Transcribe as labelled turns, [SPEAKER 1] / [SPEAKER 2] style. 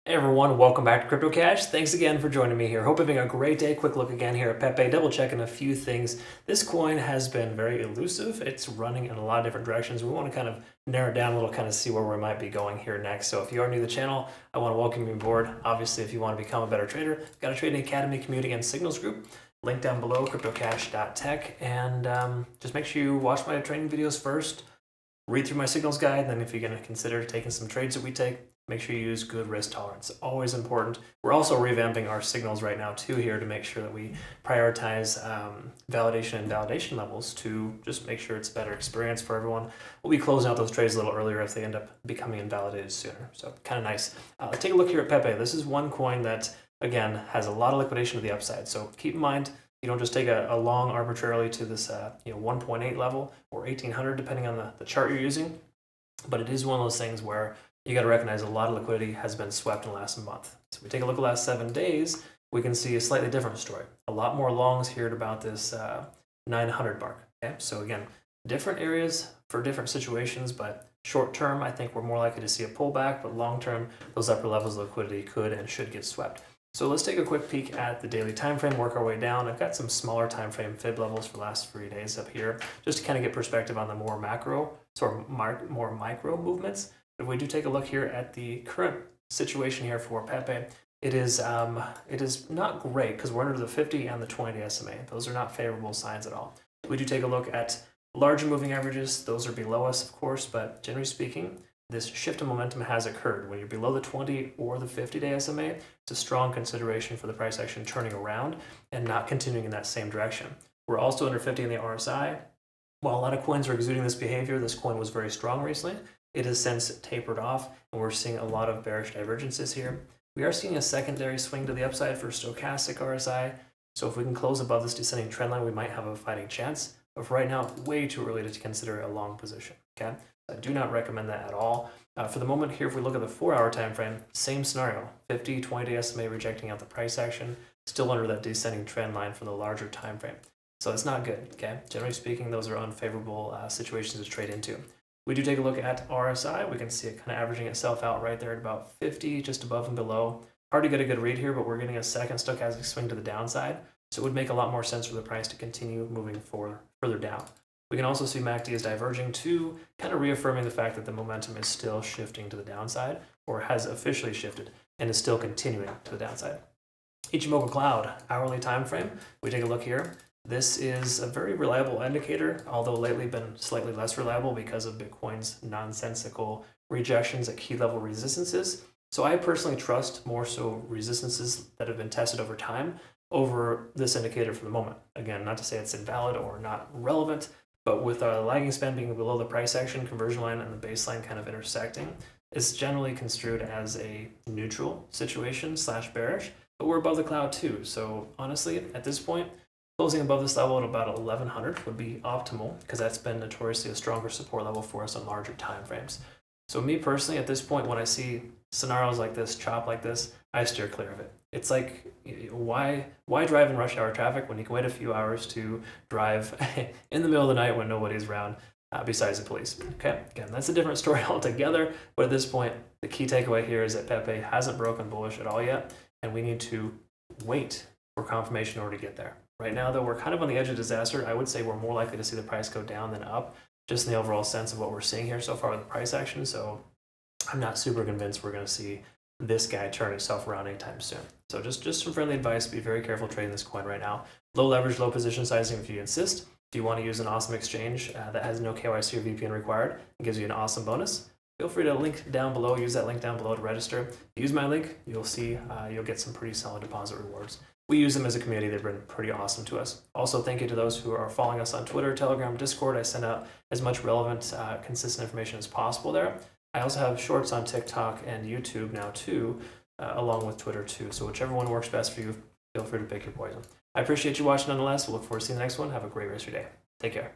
[SPEAKER 1] Hey everyone, welcome back to CryptoCache. Thanks again for joining me here. Hope you're having a great day. Quick look again here at PEPE, double checking a few things. This coin has been very elusive. It's running in a lot of different directions. We want to kind of narrow it down a little, kind of see where we might be going here next. So if you are new to the channel, I want to welcome you aboard. Obviously, if you want to become a better trader, got a trading academy, community, and signals group. Link down below, cryptocache.tech. And just make sure you watch my training videos first, read through my signals guide, and then if you're going to consider taking some trades that we take, make sure you use good risk tolerance. Always important. We're also revamping our signals right now too here to make sure that we prioritize validation and validation levels to just make sure it's a better experience for everyone. We'll be closing out those trades a little earlier if they end up becoming invalidated sooner. So kind of nice. Let's take a look here at PEPE. This is one coin that, again, has a lot of liquidation to the upside. So keep in mind, you don't just take a long arbitrarily to this 1.8 level or 1800 depending on the chart you're using. But it is one of those things where you got to recognize a lot of liquidity has been swept in the last month. So if we take a look at the last 7 days, we can see a slightly different story. A lot more longs here at about this 900 mark. Okay, so again, different areas for different situations, but short term, I think we're more likely to see a pullback, but long term, those upper levels of liquidity could and should get swept. So let's take a quick peek at the daily time frame, work our way down. I've got some smaller time frame fib levels for the last 3 days up here, just to kind of get perspective on the more macro, more micro movements. If we do take a look here at the current situation here for PEPE, it is not great because we're under the 50 and the 20-day SMA. Those are not favorable signs at all. We do take a look at larger moving averages. Those are below us, of course, but generally speaking, this shift in momentum has occurred. When you're below the 20 or the 50-day SMA, it's a strong consideration for the price action turning around and not continuing in that same direction. We're also under 50 in the RSI. While a lot of coins are exuding this behavior, this coin was very strong recently. It has since tapered off, and we're seeing a lot of bearish divergences here. We are seeing a secondary swing to the upside for stochastic RSI, so if we can close above this descending trend line, we might have a fighting chance. But for right now, way too early to consider a long position, okay? I do not recommend that at all. For the moment here, if we look at the 4-hour time frame, same scenario, 50, 20-day SMA rejecting out the price action, still under that descending trend line for the larger time frame. So it's not good, okay? Generally speaking, those are unfavorable situations to trade into. We do take a look at RSI. We can see it kind of averaging itself out right there at about 50, just above and below. Hard to get a good read here, but we're getting a second stochastic swing to the downside. So it would make a lot more sense for the price to continue moving further down. We can also see MACD is diverging too, kind of reaffirming the fact that the momentum is still shifting to the downside, or has officially shifted and is still continuing to the downside. Ichimoku Cloud, hourly time frame. We take a look here. This is a very reliable indicator, although lately been slightly less reliable because of Bitcoin's nonsensical rejections at key level resistances. So I personally trust more so resistances that have been tested over time over this indicator for the moment. Again, not to say it's invalid or not relevant, but with a lagging span being below the price action, conversion line, and the baseline kind of intersecting, it's generally construed as a neutral situation / bearish, but we're above the cloud too. So honestly, at this point, closing above this level at about 1100 would be optimal because that's been notoriously a stronger support level for us on larger time frames. So me personally, at this point, when I see scenarios like this, chop like this, I steer clear of it. It's like, why drive in rush hour traffic when you can wait a few hours to drive in the middle of the night when nobody's around besides the police? Okay, again, that's a different story altogether. But at this point, the key takeaway here is that PEPE hasn't broken bullish at all yet, and we need to wait for confirmation in order to get there. Right now, though, we're kind of on the edge of disaster. I would say we're more likely to see the price go down than up, just in the overall sense of what we're seeing here so far with the price action. So I'm not super convinced we're going to see this guy turn itself around anytime soon. So just some friendly advice, be very careful trading this coin right now. Low leverage, low position sizing if you insist. If you want to use an awesome exchange that has no KYC or VPN required and gives you an awesome bonus, feel free to link down below, use that link down below to register. Use my link, you'll see you'll get some pretty solid deposit rewards. We use them as a community. They've been pretty awesome to us. Also, thank you to those who are following us on Twitter, Telegram, Discord. I send out as much relevant, consistent information as possible there. I also have shorts on TikTok and YouTube now too, along with Twitter too. So whichever one works best for you, feel free to pick your poison. I appreciate you watching nonetheless. We'll look forward to seeing the next one. Have a great rest of your day. Take care.